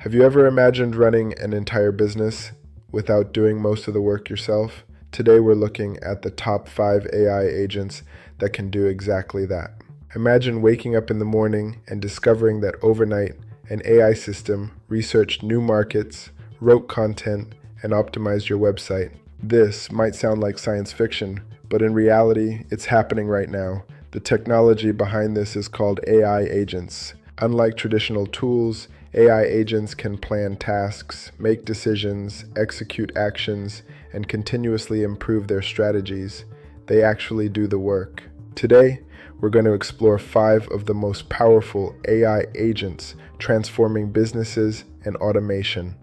Have you ever imagined running an entire business without doing most of the work yourself? Today we're looking at the top 5 AI agents that can do exactly that. Imagine waking up in the morning and discovering that overnight an AI system researched new markets, wrote content, and optimized your website. This might sound like science fiction, but in reality, it's happening right now. The technology behind this is called AI agents. Unlike traditional tools, AI agents can plan tasks, make decisions, execute actions, and continuously improve their strategies. They actually do the work. Today, we're going to explore 5 of the most powerful AI agents transforming businesses and automation.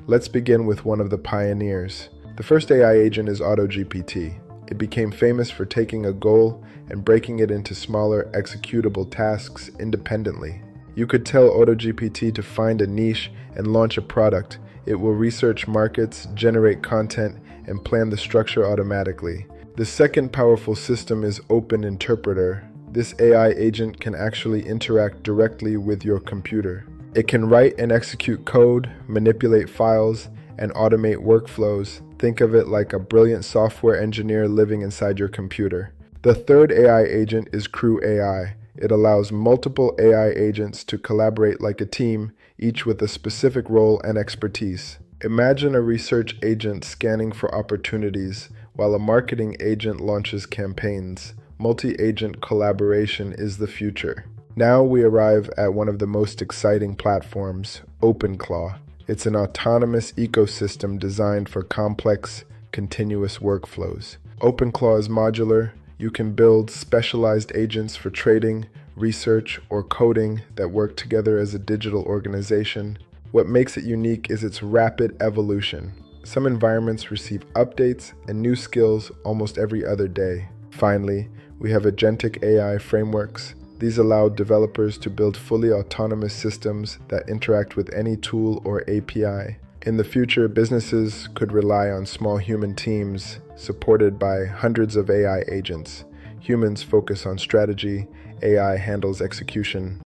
Let's begin with one of the pioneers. The first AI agent is AutoGPT. It became famous for taking a goal and breaking it into smaller executable tasks independently. You could tell AutoGPT to find a niche and launch a product. It will research markets, generate content, and plan the structure automatically. The second powerful system is OpenInterpreter. This AI agent can actually interact directly with your computer. It can write and execute code, manipulate files, and automate workflows. Think of it like a brilliant software engineer living inside your computer. The third AI agent is CrewAI. It allows multiple AI agents to collaborate like a team, each with a specific role and expertise. Imagine a research agent scanning for opportunities, while a marketing agent launches campaigns. Multi-agent collaboration is the future. Now we arrive at one of the most exciting platforms, OpenClaw. It's an autonomous ecosystem designed for complex, continuous workflows. OpenClaw is modular. You can build specialized agents for trading, research, or coding that work together as a digital organization. What makes it unique is its rapid evolution. Some environments receive updates and new skills almost every other day. Finally, we have agentic AI frameworks. These allow developers to build fully autonomous systems that interact with any tool or API. In the future, businesses could rely on small human teams supported by hundreds of AI agents. Humans focus on strategy, AI handles execution,